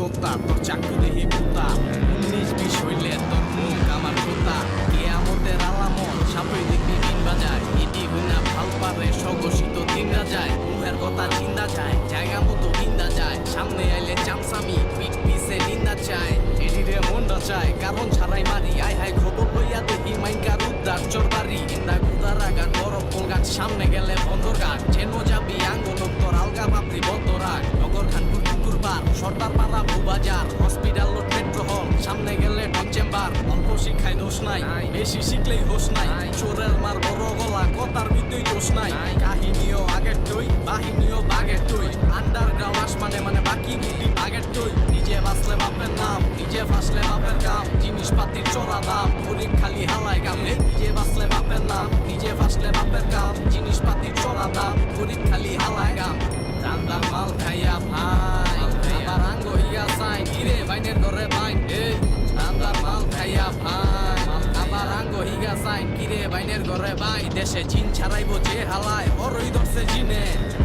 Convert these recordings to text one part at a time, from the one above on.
তোতা তোর চাকু দেহি পোতা 19-20 হইলে তোর মুখ আমার তোতা কিয়ামতের আলামত সাপই দেখবি দিন বাজায় ইটি হইনা ভাল পারে স্বঘোষিত দিনরা যায় মুহের কথা চিন্তা যায় জায়গা মতো নিন্দা যায় সামনে আইলে চামচামি পিঠ পিছে নিন্দা চায় এডিরে মনটা চায় কারণ ছাড়াই মারি আয় হায় খবর লইয়া দেখি মাইনকার উদ্ধার চরবারি ইন্দা গুদারা গান বরফ কলগান সামনে গেলে বন্দর গান যেন যাবি আঙ্গল তোর আলগা ভাবলি বন্ধ রাখ নগর খান কুকুরবার সর্দার পাড়া বাজার হসপিটাল লোড মেট্রো হল সামনে গেলে ডক চেম্বার অল্প শিক্ষায় দোষ নাই বেশি শিখলেই হোস নাই চোরের মার বড় গলা কথার ভিতরেই দোষ নাই কাহিনীও আগের টই বাহিনীও বাগের টই আন্ডারগ্রাউন্ড আসমানে মানে বাকি গুলি বাগের টই নিজে বাঁচলে বাপের নাম নিজে ফাঁসলে বাপের কাম জিনিসপাতির চড়া দাম গরিব খালি হালায় গামে নিজে বাঁচলে বাপের নাম নিজে ফাঁসলে বাপের কাম জিনিসপাতির চড়া দাম গরিব খালি হালায় গাম রান্দার মাল খাইয়া ভাই আবার আঙ্গ হইয়া চাই কিরে বাইনের ঘরে বাইন এই রান্দার মাল খাইয়া ভাই আবার আঙ্গ হইয়া চাই কিরে বাইনের ঘরে বাই দেশে জিন ছাড়াইবো যে হালায় বড়ই ধরছে জিনে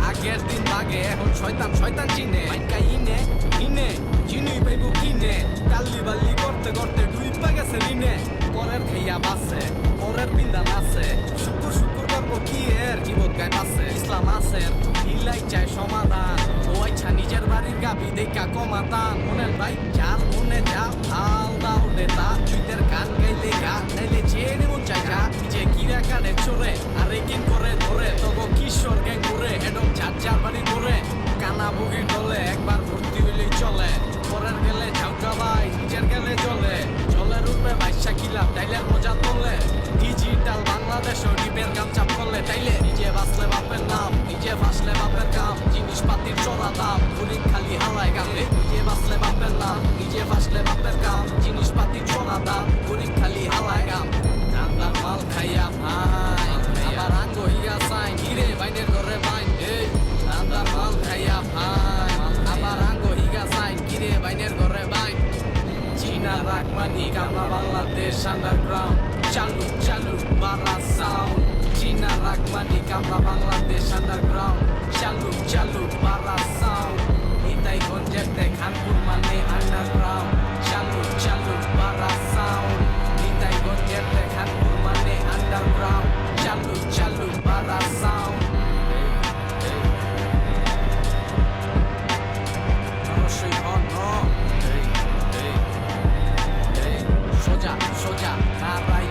আগের দিন বাগে এখন শয়তান শয়তান চিনে মাইকা ইনে ইনে চিনুই পাইবো কিনে কাল্লি বাল্লি করতে করতে ডুইবা গেছে লিনে পরের খাইয়া বাসে পরের বিন্দান আছে শুকুর শুকুর করবো কি এর জীবন গায় পাশে ইসলাম আছে হিলাই চায় সমাধান ও আচ্ছা নিজের বাড়ির গাবি দেখা কমাতান মনের ভাই যার মনে যা ভাল দাও নেতা চুইতের গান গাইলে গা নাইলে যে মন চাই যা নিজে কিরা কানে চোরে আরে কিন করে ধরে তবু কিশোর গ্যাং করে এডম চার চার বাড়ি করে কানা বুগির দলে একবার ভর্তি হইলেই চলে পরের গেলে ঝাউকা ভাই নিজের গেলে চলে জলের উপরে বাইশা কিলাম টাইলের মজা তোলে ডিজিটাল বাংলাদেশ ডিপের কাম চাপ করলে তাইলে নিজে বাঁচলে বাপের নাম নিজে ফাঁসলে বাপের কাম জিনিসপাতির চড়া দাম গরিব খালি হালায় গামে নিজে বাঁচলে বাপের নাম নিজে ফাঁসলে বাপের কাম জিনিসপাতির চড়া দাম গরিব খালি হালায় গাম রান্দার মাল খাইয়া ভাই আবার আঙ্গ হইয়া চাই কিরে বাইনের ঘরে বাইন এই রান্দার মাল খাইয়া ভাই আবার আঙ্গ হইয়া চাই কিরে বাইনের ঘরে বাইন চীনা রাখমানি কামরা বাংলাদেশ আন্ডারগ্রাউন্ড চালু চালু বারা সাউন্ড চীনা রাখমানি কামরা বাংলাদেশ আন্ডারগ্রাউন্ড চালু চালু বারা সাউন্ড নিতাই গঞ্জেতে খানপুর মানে আন্ডারগ্রাউন্ড